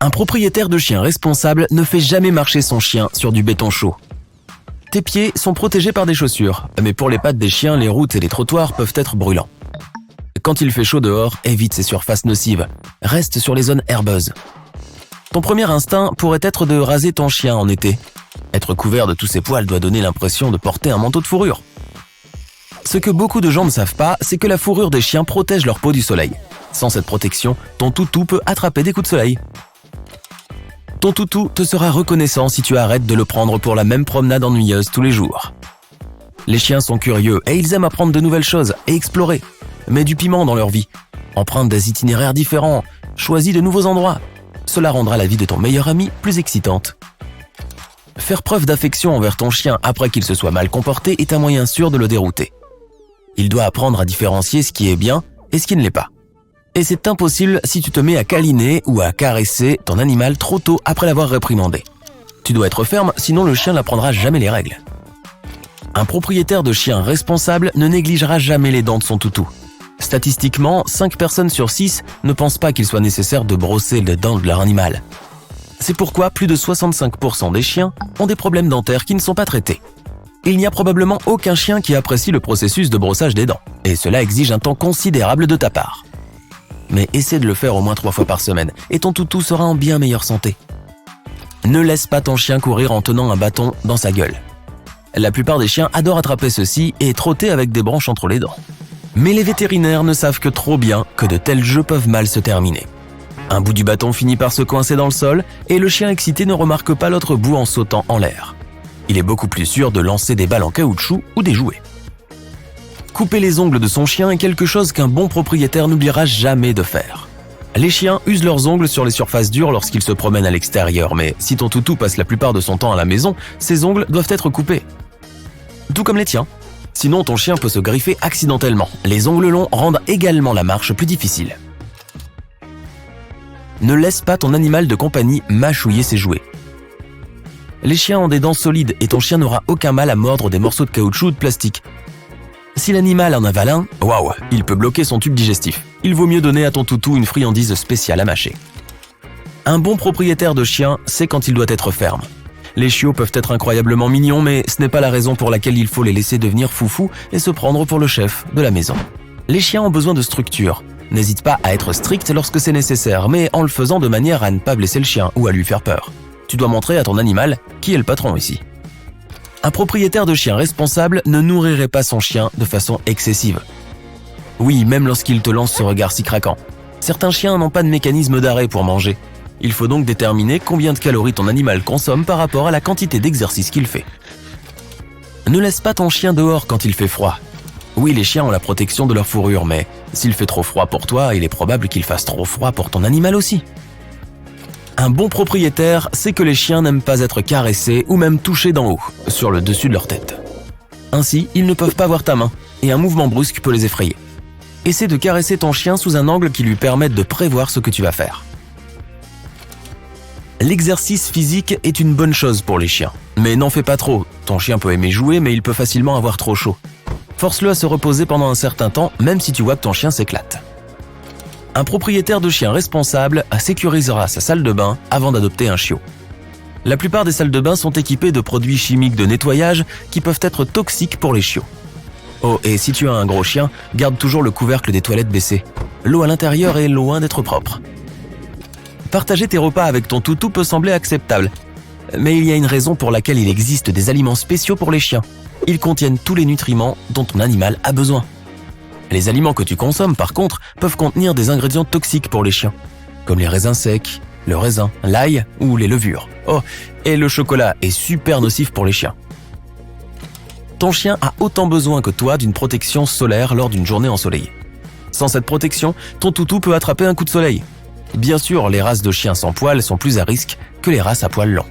Un propriétaire de chien responsable ne fait jamais marcher son chien sur du béton chaud. Tes pieds sont protégés par des chaussures, mais pour les pattes des chiens, les routes et les trottoirs peuvent être brûlants. Quand il fait chaud dehors, évite ces surfaces nocives. Reste sur les zones herbeuses. Ton premier instinct pourrait être de raser ton chien en été. Être couvert de tous ses poils doit donner l'impression de porter un manteau de fourrure. Ce que beaucoup de gens ne savent pas, c'est que la fourrure des chiens protège leur peau du soleil. Sans cette protection, ton toutou peut attraper des coups de soleil. Ton toutou te sera reconnaissant si tu arrêtes de le prendre pour la même promenade ennuyeuse tous les jours. Les chiens sont curieux et ils aiment apprendre de nouvelles choses et explorer. Mets du piment dans leur vie. Emprunte des itinéraires différents. Choisis de nouveaux endroits. Cela rendra la vie de ton meilleur ami plus excitante. Faire preuve d'affection envers ton chien après qu'il se soit mal comporté est un moyen sûr de le dérouter. Il doit apprendre à différencier ce qui est bien et ce qui ne l'est pas. Et c'est impossible si tu te mets à câliner ou à caresser ton animal trop tôt après l'avoir réprimandé. Tu dois être ferme, sinon le chien n'apprendra jamais les règles. Un propriétaire de chien responsable ne négligera jamais les dents de son toutou. Statistiquement, 5 personnes sur 6 ne pensent pas qu'il soit nécessaire de brosser les dents de leur animal. C'est pourquoi plus de 65% des chiens ont des problèmes dentaires qui ne sont pas traités. Il n'y a probablement aucun chien qui apprécie le processus de brossage des dents, et cela exige un temps considérable de ta part. Mais essaie de le faire au moins 3 fois par semaine, et ton toutou sera en bien meilleure santé. Ne laisse pas ton chien courir en tenant un bâton dans sa gueule. La plupart des chiens adorent attraper ceci et trotter avec des branches entre les dents. Mais les vétérinaires ne savent que trop bien que de tels jeux peuvent mal se terminer. Un bout du bâton finit par se coincer dans le sol et le chien excité ne remarque pas l'autre bout en sautant en l'air. Il est beaucoup plus sûr de lancer des balles en caoutchouc ou des jouets. Couper les ongles de son chien est quelque chose qu'un bon propriétaire n'oubliera jamais de faire. Les chiens usent leurs ongles sur les surfaces dures lorsqu'ils se promènent à l'extérieur, mais si ton toutou passe la plupart de son temps à la maison, ses ongles doivent être coupés. Tout comme les tiens. Sinon, ton chien peut se griffer accidentellement. Les ongles longs rendent également la marche plus difficile. Ne laisse pas ton animal de compagnie mâchouiller ses jouets. Les chiens ont des dents solides et ton chien n'aura aucun mal à mordre des morceaux de caoutchouc ou de plastique. Si l'animal en avale un, waouh, il peut bloquer son tube digestif. Il vaut mieux donner à ton toutou une friandise spéciale à mâcher. Un bon propriétaire de chien sait quand il doit être ferme. Les chiots peuvent être incroyablement mignons, mais ce n'est pas la raison pour laquelle il faut les laisser devenir foufou et se prendre pour le chef de la maison. Les chiens ont besoin de structure. N'hésite pas à être strict lorsque c'est nécessaire, mais en le faisant de manière à ne pas blesser le chien ou à lui faire peur. Tu dois montrer à ton animal qui est le patron ici. Un propriétaire de chien responsable ne nourrirait pas son chien de façon excessive. Oui, même lorsqu'il te lance ce regard si craquant. Certains chiens n'ont pas de mécanisme d'arrêt pour manger. Il faut donc déterminer combien de calories ton animal consomme par rapport à la quantité d'exercice qu'il fait. Ne laisse pas ton chien dehors quand il fait froid. Oui, les chiens ont la protection de leur fourrure, mais s'il fait trop froid pour toi, il est probable qu'il fasse trop froid pour ton animal aussi. Un bon propriétaire sait que les chiens n'aiment pas être caressés ou même touchés d'en haut, sur le dessus de leur tête. Ainsi, ils ne peuvent pas voir ta main, et un mouvement brusque peut les effrayer. Essaie de caresser ton chien sous un angle qui lui permette de prévoir ce que tu vas faire. L'exercice physique est une bonne chose pour les chiens, mais n'en fais pas trop. Ton chien peut aimer jouer, mais il peut facilement avoir trop chaud. Force-le à se reposer pendant un certain temps, même si tu vois que ton chien s'éclate. Un propriétaire de chien responsable sécurisera sa salle de bain avant d'adopter un chiot. La plupart des salles de bain sont équipées de produits chimiques de nettoyage qui peuvent être toxiques pour les chiots. Oh, et si tu as un gros chien, garde toujours le couvercle des toilettes baissé. L'eau à l'intérieur est loin d'être propre. Partager tes repas avec ton toutou peut sembler acceptable, mais il y a une raison pour laquelle il existe des aliments spéciaux pour les chiens. Ils contiennent tous les nutriments dont ton animal a besoin. Les aliments que tu consommes, par contre, peuvent contenir des ingrédients toxiques pour les chiens, comme les raisins secs, le raisin, l'ail ou les levures. Oh, et le chocolat est super nocif pour les chiens. Ton chien a autant besoin que toi d'une protection solaire lors d'une journée ensoleillée. Sans cette protection, ton toutou peut attraper un coup de soleil. Bien sûr, les races de chiens sans poils sont plus à risque que les races à poils longs.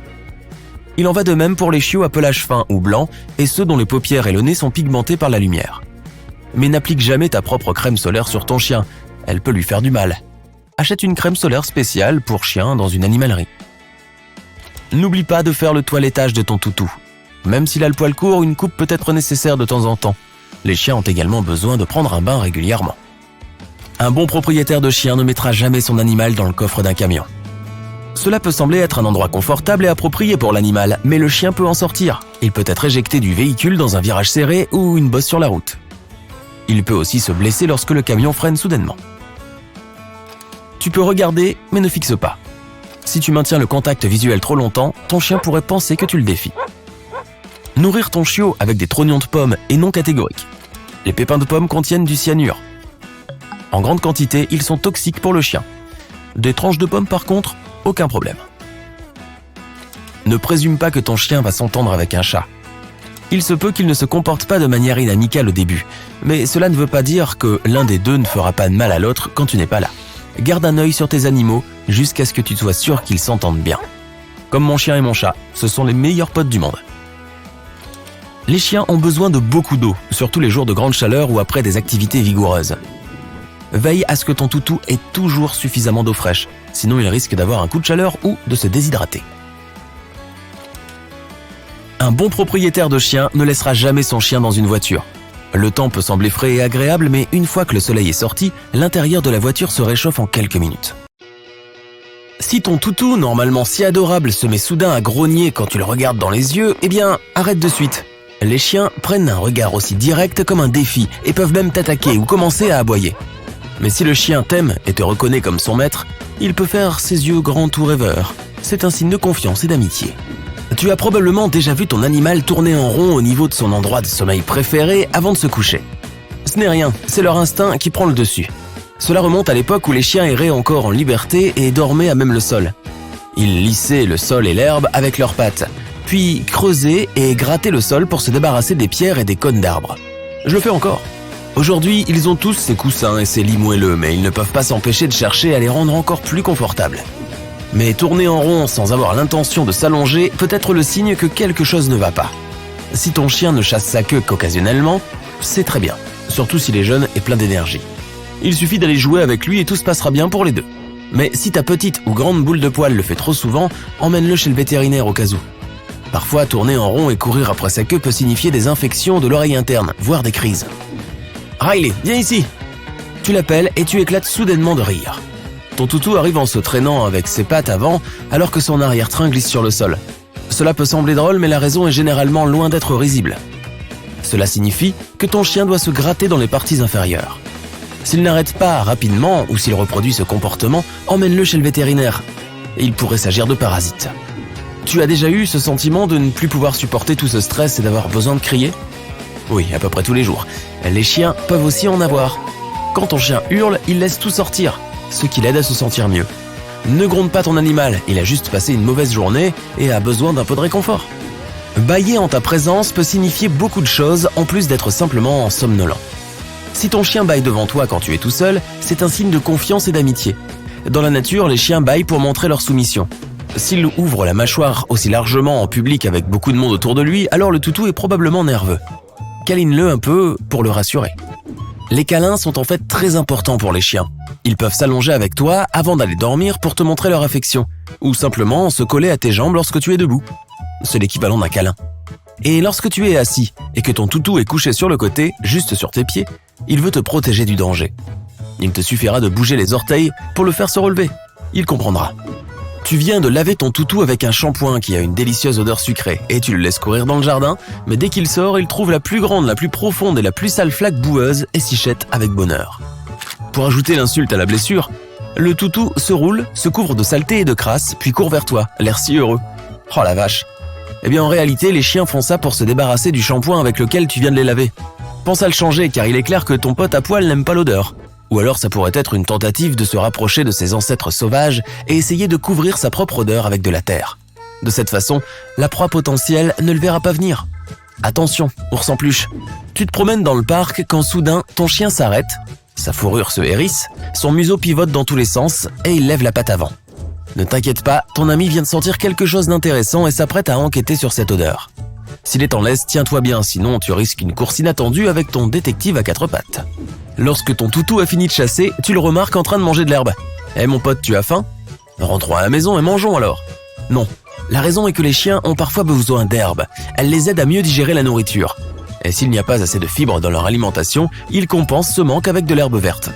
Il en va de même pour les chiots à pelage fin ou blanc et ceux dont les paupières et le nez sont pigmentés par la lumière. Mais n'applique jamais ta propre crème solaire sur ton chien, elle peut lui faire du mal. Achète une crème solaire spéciale pour chien dans une animalerie. N'oublie pas de faire le toilettage de ton toutou. Même s'il a le poil court, une coupe peut être nécessaire de temps en temps. Les chiens ont également besoin de prendre un bain régulièrement. Un bon propriétaire de chien ne mettra jamais son animal dans le coffre d'un camion. Cela peut sembler être un endroit confortable et approprié pour l'animal, mais le chien peut en sortir. Il peut être éjecté du véhicule dans un virage serré ou une bosse sur la route. Il peut aussi se blesser lorsque le camion freine soudainement. Tu peux regarder, mais ne fixe pas. Si tu maintiens le contact visuel trop longtemps, ton chien pourrait penser que tu le défies. Nourrir ton chiot avec des trognons de pommes est non catégorique. Les pépins de pommes contiennent du cyanure. En grande quantité, ils sont toxiques pour le chien. Des tranches de pommes, par contre, aucun problème. Ne présume pas que ton chien va s'entendre avec un chat. Il se peut qu'il ne se comporte pas de manière inamicale au début, mais cela ne veut pas dire que l'un des deux ne fera pas de mal à l'autre quand tu n'es pas là. Garde un œil sur tes animaux jusqu'à ce que tu sois sûr qu'ils s'entendent bien. Comme mon chien et mon chat, ce sont les meilleurs potes du monde. Les chiens ont besoin de beaucoup d'eau, surtout les jours de grande chaleur ou après des activités vigoureuses. Veille à ce que ton toutou ait toujours suffisamment d'eau fraîche, sinon il risque d'avoir un coup de chaleur ou de se déshydrater. Un bon propriétaire de chien ne laissera jamais son chien dans une voiture. Le temps peut sembler frais et agréable, mais une fois que le soleil est sorti, l'intérieur de la voiture se réchauffe en quelques minutes. Si ton toutou, normalement si adorable, se met soudain à grogner quand tu le regardes dans les yeux, eh bien, arrête de suite. Les chiens prennent un regard aussi direct comme un défi et peuvent même t'attaquer ou commencer à aboyer. Mais si le chien t'aime et te reconnaît comme son maître, il peut faire ses yeux grands tout rêveurs. C'est un signe de confiance et d'amitié. Tu as probablement déjà vu ton animal tourner en rond au niveau de son endroit de sommeil préféré avant de se coucher. Ce n'est rien, c'est leur instinct qui prend le dessus. Cela remonte à l'époque où les chiens erraient encore en liberté et dormaient à même le sol. Ils lissaient le sol et l'herbe avec leurs pattes, puis creusaient et grattaient le sol pour se débarrasser des pierres et des cônes d'arbres. Je le fais encore. Aujourd'hui, ils ont tous ces coussins et ces lits moelleux, mais ils ne peuvent pas s'empêcher de chercher à les rendre encore plus confortables. Mais tourner en rond sans avoir l'intention de s'allonger peut être le signe que quelque chose ne va pas. Si ton chien ne chasse sa queue qu'occasionnellement, c'est très bien, surtout s'il est jeune et plein d'énergie. Il suffit d'aller jouer avec lui et tout se passera bien pour les deux. Mais si ta petite ou grande boule de poil le fait trop souvent, emmène-le chez le vétérinaire au cas où. Parfois, tourner en rond et courir après sa queue peut signifier des infections de l'oreille interne, voire des crises. Riley, viens ici! Tu l'appelles et tu éclates soudainement de rire. Ton toutou arrive en se traînant avec ses pattes avant alors que son arrière-train glisse sur le sol. Cela peut sembler drôle, mais la raison est généralement loin d'être risible. Cela signifie que ton chien doit se gratter dans les parties inférieures. S'il n'arrête pas rapidement ou s'il reproduit ce comportement, emmène-le chez le vétérinaire. Il pourrait s'agir de parasites. Tu as déjà eu ce sentiment de ne plus pouvoir supporter tout ce stress et d'avoir besoin de crier ? Oui, à peu près tous les jours. Les chiens peuvent aussi en avoir. Quand ton chien hurle, il laisse tout sortir, ce qui l'aide à se sentir mieux. Ne gronde pas ton animal, il a juste passé une mauvaise journée et a besoin d'un peu de réconfort. Bâiller en ta présence peut signifier beaucoup de choses en plus d'être simplement somnolent. Si ton chien bâille devant toi quand tu es tout seul, c'est un signe de confiance et d'amitié. Dans la nature, les chiens bâillent pour montrer leur soumission. S'il ouvre la mâchoire aussi largement en public avec beaucoup de monde autour de lui, alors le toutou est probablement nerveux. Câline-le un peu pour le rassurer. Les câlins sont en fait très importants pour les chiens. Ils peuvent s'allonger avec toi avant d'aller dormir pour te montrer leur affection, ou simplement se coller à tes jambes lorsque tu es debout. C'est l'équivalent d'un câlin. Et lorsque tu es assis et que ton toutou est couché sur le côté, juste sur tes pieds, il veut te protéger du danger. Il te suffira de bouger les orteils pour le faire se relever. Il comprendra. Tu viens de laver ton toutou avec un shampoing qui a une délicieuse odeur sucrée et tu le laisses courir dans le jardin, mais dès qu'il sort, il trouve la plus grande, la plus profonde et la plus sale flaque boueuse et s'y jette avec bonheur. Pour ajouter l'insulte à la blessure, le toutou se roule, se couvre de saleté et de crasse, puis court vers toi, l'air si heureux. Oh la vache! Eh bien en réalité, les chiens font ça pour se débarrasser du shampoing avec lequel tu viens de les laver. Pense à le changer car il est clair que ton pote à poil n'aime pas l'odeur. Ou alors ça pourrait être une tentative de se rapprocher de ses ancêtres sauvages et essayer de couvrir sa propre odeur avec de la terre. De cette façon, la proie potentielle ne le verra pas venir. Attention, ours en peluche. Tu te promènes dans le parc quand soudain ton chien s'arrête, sa fourrure se hérisse, son museau pivote dans tous les sens et il lève la patte avant. Ne t'inquiète pas, ton ami vient de sentir quelque chose d'intéressant et s'apprête à enquêter sur cette odeur. S'il est en laisse, tiens-toi bien, sinon tu risques une course inattendue avec ton détective à quatre pattes. Lorsque ton toutou a fini de chasser, tu le remarques en train de manger de l'herbe. « Eh mon pote, tu as faim ? Rentrons à la maison et mangeons alors. » Non, la raison est que les chiens ont parfois besoin d'herbe. Elle les aide à mieux digérer la nourriture. Et s'il n'y a pas assez de fibres dans leur alimentation, ils compensent ce manque avec de l'herbe verte.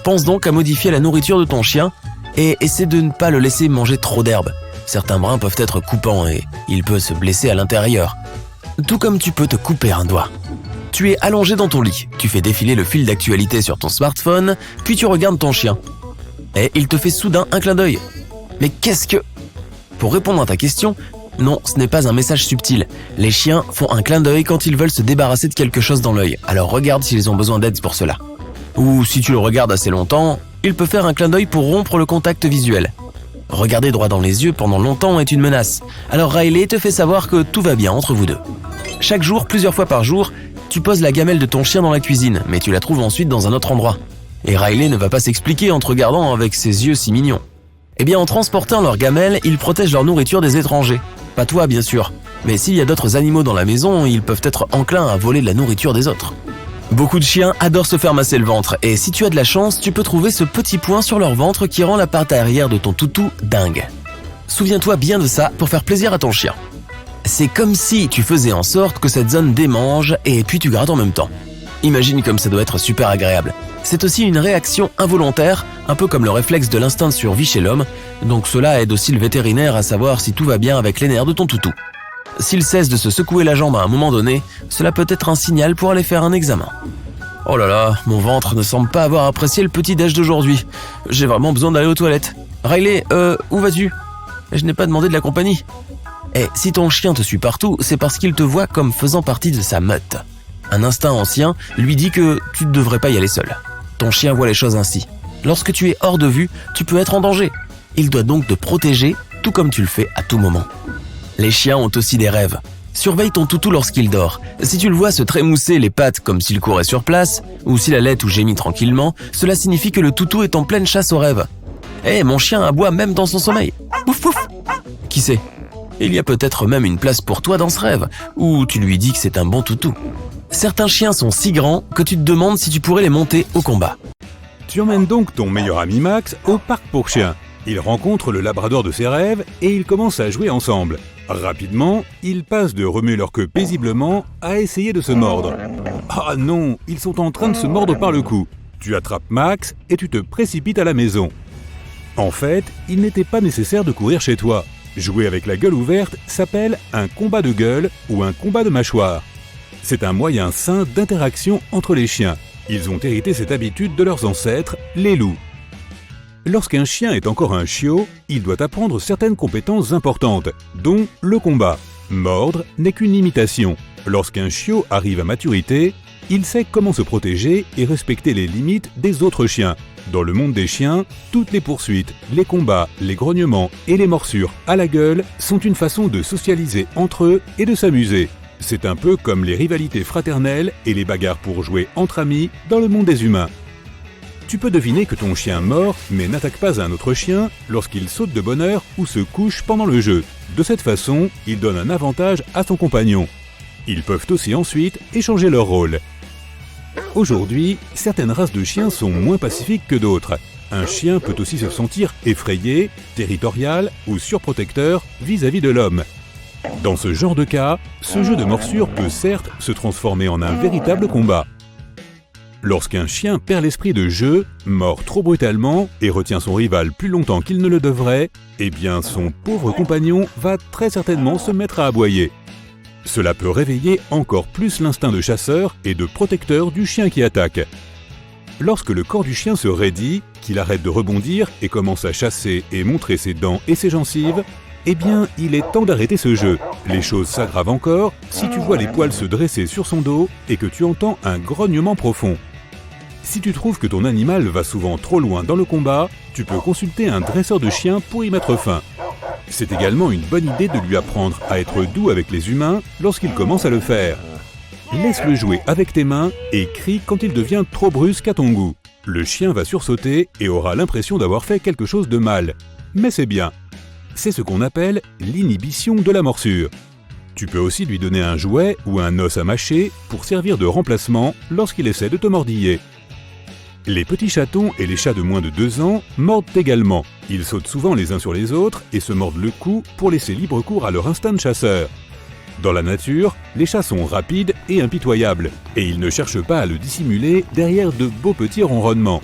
Pense donc à modifier la nourriture de ton chien Et essaie de ne pas le laisser manger trop d'herbe. Certains brins peuvent être coupants et il peut se blesser à l'intérieur. Tout comme tu peux te couper un doigt. Tu es allongé dans ton lit, tu fais défiler le fil d'actualité sur ton smartphone, puis tu regardes ton chien. Et il te fait soudain un clin d'œil. Mais qu'est-ce que... Pour répondre à ta question, non, ce n'est pas un message subtil. Les chiens font un clin d'œil quand ils veulent se débarrasser de quelque chose dans l'œil, alors regarde s'ils ont besoin d'aide pour cela. Ou si tu le regardes assez longtemps, il peut faire un clin d'œil pour rompre le contact visuel. Regarder droit dans les yeux pendant longtemps est une menace, alors Riley te fait savoir que tout va bien entre vous deux. Chaque jour, plusieurs fois par jour, tu poses la gamelle de ton chien dans la cuisine, mais tu la trouves ensuite dans un autre endroit. Et Riley ne va pas s'expliquer en te regardant avec ses yeux si mignons. Eh bien, en transportant leur gamelle, ils protègent leur nourriture des étrangers. Pas toi, bien sûr. Mais s'il y a d'autres animaux dans la maison, ils peuvent être enclins à voler la nourriture des autres. Beaucoup de chiens adorent se faire masser le ventre, et si tu as de la chance, tu peux trouver ce petit point sur leur ventre qui rend la partie arrière de ton toutou dingue. Souviens-toi bien de ça pour faire plaisir à ton chien. C'est comme si tu faisais en sorte que cette zone démange et puis tu grattes en même temps. Imagine comme ça doit être super agréable. C'est aussi une réaction involontaire, un peu comme le réflexe de l'instinct de survie chez l'homme, donc cela aide aussi le vétérinaire à savoir si tout va bien avec les nerfs de ton toutou. S'il cesse de se secouer la jambe à un moment donné, cela peut être un signal pour aller faire un examen. Oh là là, mon ventre ne semble pas avoir apprécié le petit déj d'aujourd'hui. J'ai vraiment besoin d'aller aux toilettes. Riley, où vas-tu? Je n'ai pas demandé de la compagnie. Et si ton chien te suit partout, c'est parce qu'il te voit comme faisant partie de sa meute. Un instinct ancien lui dit que tu ne devrais pas y aller seul. Ton chien voit les choses ainsi. Lorsque tu es hors de vue, tu peux être en danger. Il doit donc te protéger, tout comme tu le fais à tout moment. Les chiens ont aussi des rêves. Surveille ton toutou lorsqu'il dort. Si tu le vois se trémousser les pattes comme s'il courait sur place, ou s'il allait ou gémit tranquillement, cela signifie que le toutou est en pleine chasse aux rêves. Mon chien aboie même dans son sommeil. Pouf pouf. Qui sait? Il y a peut-être même une place pour toi dans ce rêve, ou tu lui dis que c'est un bon toutou. Certains chiens sont si grands que tu te demandes si tu pourrais les monter au combat. Tu emmènes donc ton meilleur ami Max au parc pour chiens. Il rencontre le labrador de ses rêves et ils commencent à jouer ensemble. Rapidement, ils passent de remuer leur queue paisiblement à essayer de se mordre. Ah non, ils sont en train de se mordre par le cou. Tu attrapes Max et tu te précipites à la maison. En fait, il n'était pas nécessaire de courir chez toi. Jouer avec la gueule ouverte s'appelle un combat de gueule ou un combat de mâchoire. C'est un moyen sain d'interaction entre les chiens. Ils ont hérité cette habitude de leurs ancêtres, les loups. Lorsqu'un chien est encore un chiot, il doit apprendre certaines compétences importantes, dont le combat. Mordre n'est qu'une imitation. Lorsqu'un chiot arrive à maturité, il sait comment se protéger et respecter les limites des autres chiens. Dans le monde des chiens, toutes les poursuites, les combats, les grognements et les morsures à la gueule sont une façon de socialiser entre eux et de s'amuser. C'est un peu comme les rivalités fraternelles et les bagarres pour jouer entre amis dans le monde des humains. Tu peux deviner que ton chien mord mais n'attaque pas un autre chien lorsqu'il saute de bonne heure ou se couche pendant le jeu. De cette façon, il donne un avantage à son compagnon. Ils peuvent aussi ensuite échanger leur rôle. Aujourd'hui, certaines races de chiens sont moins pacifiques que d'autres. Un chien peut aussi se sentir effrayé, territorial ou surprotecteur vis-à-vis de l'homme. Dans ce genre de cas, ce jeu de morsure peut certes se transformer en un véritable combat. Lorsqu'un chien perd l'esprit de jeu, mord trop brutalement et retient son rival plus longtemps qu'il ne le devrait, eh bien son pauvre compagnon va très certainement se mettre à aboyer. Cela peut réveiller encore plus l'instinct de chasseur et de protecteur du chien qui attaque. Lorsque le corps du chien se raidit, qu'il arrête de rebondir et commence à chasser et montrer ses dents et ses gencives, eh bien, il est temps d'arrêter ce jeu. Les choses s'aggravent encore si tu vois les poils se dresser sur son dos et que tu entends un grognement profond. Si tu trouves que ton animal va souvent trop loin dans le combat, tu peux consulter un dresseur de chiens pour y mettre fin. C'est également une bonne idée de lui apprendre à être doux avec les humains lorsqu'il commence à le faire. Laisse-le jouer avec tes mains et crie quand il devient trop brusque à ton goût. Le chien va sursauter et aura l'impression d'avoir fait quelque chose de mal. Mais c'est bien. C'est ce qu'on appelle l'inhibition de la morsure. Tu peux aussi lui donner un jouet ou un os à mâcher pour servir de remplacement lorsqu'il essaie de te mordiller. Les petits chatons et les chats de moins de 2 ans mordent également. Ils sautent souvent les uns sur les autres et se mordent le cou pour laisser libre cours à leur instinct de chasseur. Dans la nature, les chats sont rapides et impitoyables, et ils ne cherchent pas à le dissimuler derrière de beaux petits ronronnements.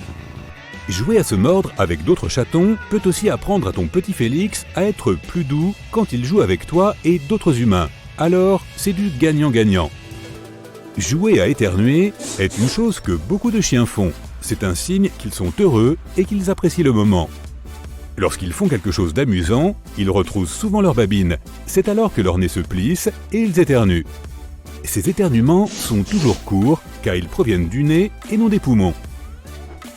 Jouer à se mordre avec d'autres chatons peut aussi apprendre à ton petit Félix à être plus doux quand il joue avec toi et d'autres humains. Alors, c'est du gagnant-gagnant. Jouer à éternuer est une chose que beaucoup de chiens font. C'est un signe qu'ils sont heureux et qu'ils apprécient le moment. Lorsqu'ils font quelque chose d'amusant, ils retroussent souvent leur babine. C'est alors que leur nez se plisse et ils éternuent. Ces éternuements sont toujours courts car ils proviennent du nez et non des poumons.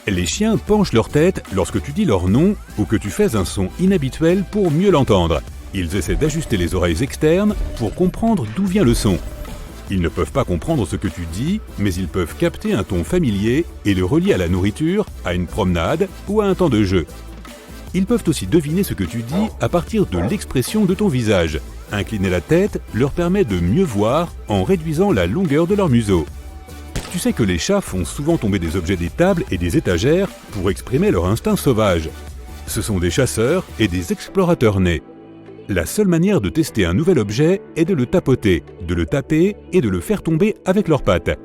Les chiens penchent leur tête lorsque tu dis leur nom ou que tu fais un son inhabituel pour mieux l'entendre. Ils essaient d'ajuster les oreilles externes pour comprendre d'où vient le son. Ils ne peuvent pas comprendre ce que tu dis, mais ils peuvent capter un ton familier et le relier à la nourriture, à une promenade ou à un temps de jeu. Ils peuvent aussi deviner ce que tu dis à partir de l'expression de ton visage. Incliner la tête leur permet de mieux voir en réduisant la longueur de leur museau. Tu sais que les chats font souvent tomber des objets des tables et des étagères pour exprimer leur instinct sauvage. Ce sont des chasseurs et des explorateurs nés. La seule manière de tester un nouvel objet est de le tapoter, de le taper et de le faire tomber avec leurs pattes.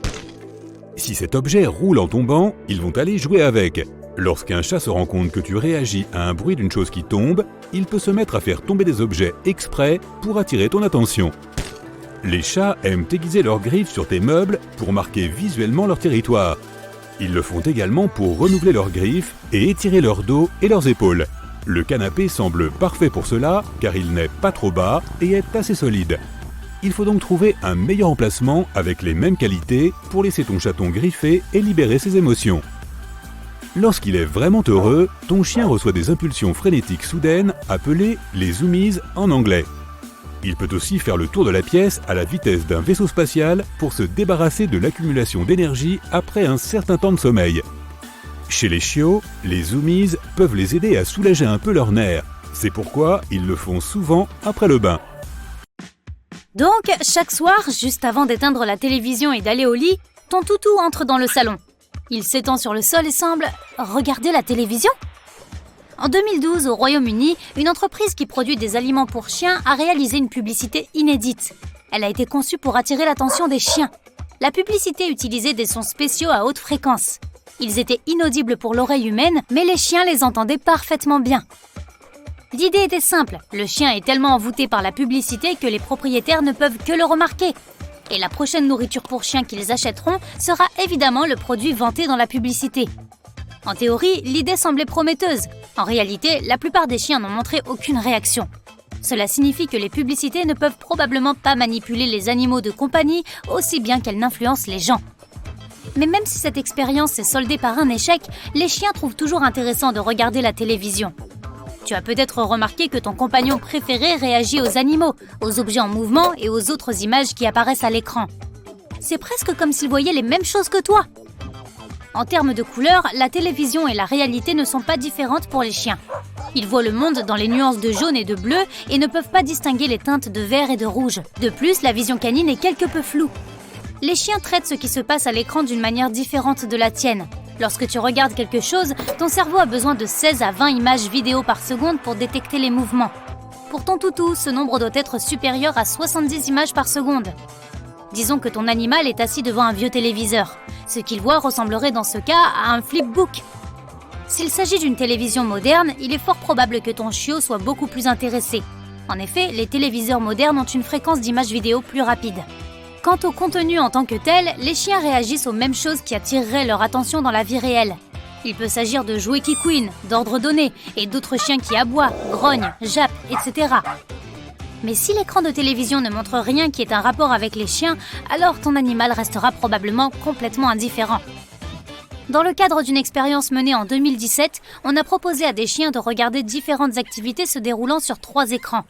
Si cet objet roule en tombant, ils vont aller jouer avec. Lorsqu'un chat se rend compte que tu réagis à un bruit d'une chose qui tombe, il peut se mettre à faire tomber des objets exprès pour attirer ton attention. Les chats aiment aiguiser leurs griffes sur tes meubles pour marquer visuellement leur territoire. Ils le font également pour renouveler leurs griffes et étirer leur dos et leurs épaules. Le canapé semble parfait pour cela car il n'est pas trop bas et est assez solide. Il faut donc trouver un meilleur emplacement avec les mêmes qualités pour laisser ton chaton griffer et libérer ses émotions. Lorsqu'il est vraiment heureux, ton chien reçoit des impulsions frénétiques soudaines appelées les zoomies en anglais. Il peut aussi faire le tour de la pièce à la vitesse d'un vaisseau spatial pour se débarrasser de l'accumulation d'énergie après un certain temps de sommeil. Chez les chiots, les zoomies peuvent les aider à soulager un peu leurs nerfs. C'est pourquoi ils le font souvent après le bain. Donc, chaque soir, juste avant d'éteindre la télévision et d'aller au lit, ton toutou entre dans le salon. Il s'étend sur le sol et semble regarder la télévision. En 2012, au Royaume-Uni, une entreprise qui produit des aliments pour chiens a réalisé une publicité inédite. Elle a été conçue pour attirer l'attention des chiens. La publicité utilisait des sons spéciaux à haute fréquence. Ils étaient inaudibles pour l'oreille humaine, mais les chiens les entendaient parfaitement bien. L'idée était simple, le chien est tellement envoûté par la publicité que les propriétaires ne peuvent que le remarquer. Et la prochaine nourriture pour chiens qu'ils achèteront sera évidemment le produit vanté dans la publicité. En théorie, l'idée semblait prometteuse. En réalité, la plupart des chiens n'ont montré aucune réaction. Cela signifie que les publicités ne peuvent probablement pas manipuler les animaux de compagnie aussi bien qu'elles n'influencent les gens. Mais même si cette expérience s'est soldée par un échec, les chiens trouvent toujours intéressant de regarder la télévision. Tu as peut-être remarqué que ton compagnon préféré réagit aux animaux, aux objets en mouvement et aux autres images qui apparaissent à l'écran. C'est presque comme s'il voyait les mêmes choses que toi. En termes de couleurs, la télévision et la réalité ne sont pas différentes pour les chiens. Ils voient le monde dans les nuances de jaune et de bleu et ne peuvent pas distinguer les teintes de vert et de rouge. De plus, la vision canine est quelque peu floue. Les chiens traitent ce qui se passe à l'écran d'une manière différente de la tienne. Lorsque tu regardes quelque chose, ton cerveau a besoin de 16 à 20 images vidéo par seconde pour détecter les mouvements. Pour ton toutou, ce nombre doit être supérieur à 70 images par seconde. Disons que ton animal est assis devant un vieux téléviseur. Ce qu'il voit ressemblerait dans ce cas à un flipbook. S'il s'agit d'une télévision moderne, il est fort probable que ton chiot soit beaucoup plus intéressé. En effet, les téléviseurs modernes ont une fréquence d'images vidéo plus rapide. Quant au contenu en tant que tel, les chiens réagissent aux mêmes choses qui attireraient leur attention dans la vie réelle. Il peut s'agir de jouets qui couinent, d'ordres donnés, et d'autres chiens qui aboient, grognent, jappent, etc. Mais si l'écran de télévision ne montre rien qui ait un rapport avec les chiens, alors ton animal restera probablement complètement indifférent. Dans le cadre d'une expérience menée en 2017, on a proposé à des chiens de regarder différentes activités se déroulant sur 3 écrans.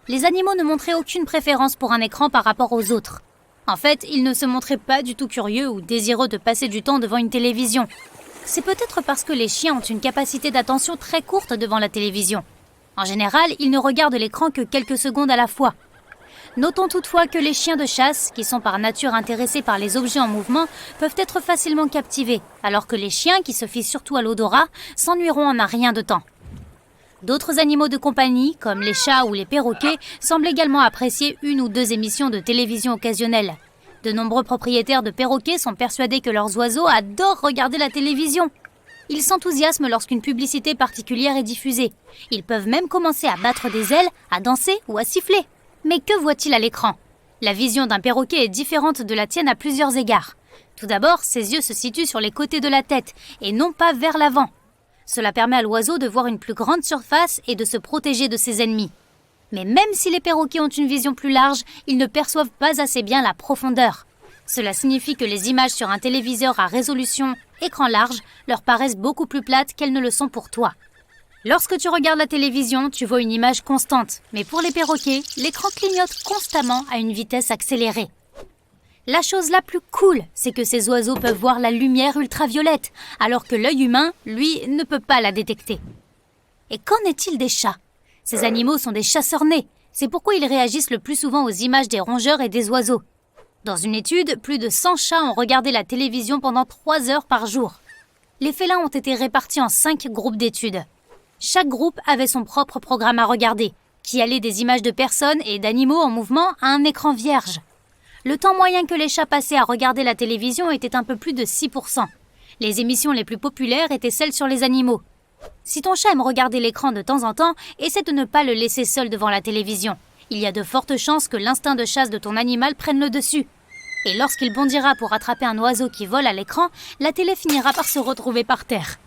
Les animaux ne montraient aucune préférence pour un écran par rapport aux autres. En fait, ils ne se montraient pas du tout curieux ou désireux de passer du temps devant une télévision. C'est peut-être parce que les chiens ont une capacité d'attention très courte devant la télévision. En général, ils ne regardent l'écran que quelques secondes à la fois. Notons toutefois que les chiens de chasse, qui sont par nature intéressés par les objets en mouvement, peuvent être facilement captivés, alors que les chiens, qui se fient surtout à l'odorat, s'ennuieront en un rien de temps. D'autres animaux de compagnie, comme les chats ou les perroquets, semblent également apprécier 1 ou 2 émissions de télévision occasionnelles. De nombreux propriétaires de perroquets sont persuadés que leurs oiseaux adorent regarder la télévision. Ils s'enthousiasment lorsqu'une publicité particulière est diffusée. Ils peuvent même commencer à battre des ailes, à danser ou à siffler. Mais que voit-il à l'écran? La vision d'un perroquet est différente de la tienne à plusieurs égards. Tout d'abord, ses yeux se situent sur les côtés de la tête et non pas vers l'avant. Cela permet à l'oiseau de voir une plus grande surface et de se protéger de ses ennemis. Mais même si les perroquets ont une vision plus large, ils ne perçoivent pas assez bien la profondeur. Cela signifie que les images sur un téléviseur à résolution écran large leur paraissent beaucoup plus plates qu'elles ne le sont pour toi. Lorsque tu regardes la télévision, tu vois une image constante, mais pour les perroquets, l'écran clignote constamment à une vitesse accélérée. La chose la plus cool, c'est que ces oiseaux peuvent voir la lumière ultraviolette, alors que l'œil humain, lui, ne peut pas la détecter. Et qu'en est-il des chats? Ces animaux sont des chasseurs nés, c'est pourquoi ils réagissent le plus souvent aux images des rongeurs et des oiseaux. Dans une étude, plus de 100 chats ont regardé la télévision pendant 3 heures par jour. Les félins ont été répartis en 5 groupes d'études. Chaque groupe avait son propre programme à regarder, qui allait des images de personnes et d'animaux en mouvement à un écran vierge. Le temps moyen que les chats passaient à regarder la télévision était un peu plus de 6%. Les émissions les plus populaires étaient celles sur les animaux. Si ton chat aime regarder l'écran de temps en temps, essaie de ne pas le laisser seul devant la télévision. Il y a de fortes chances que l'instinct de chasse de ton animal prenne le dessus. Et lorsqu'il bondira pour attraper un oiseau qui vole à l'écran, la télé finira par se retrouver par terre.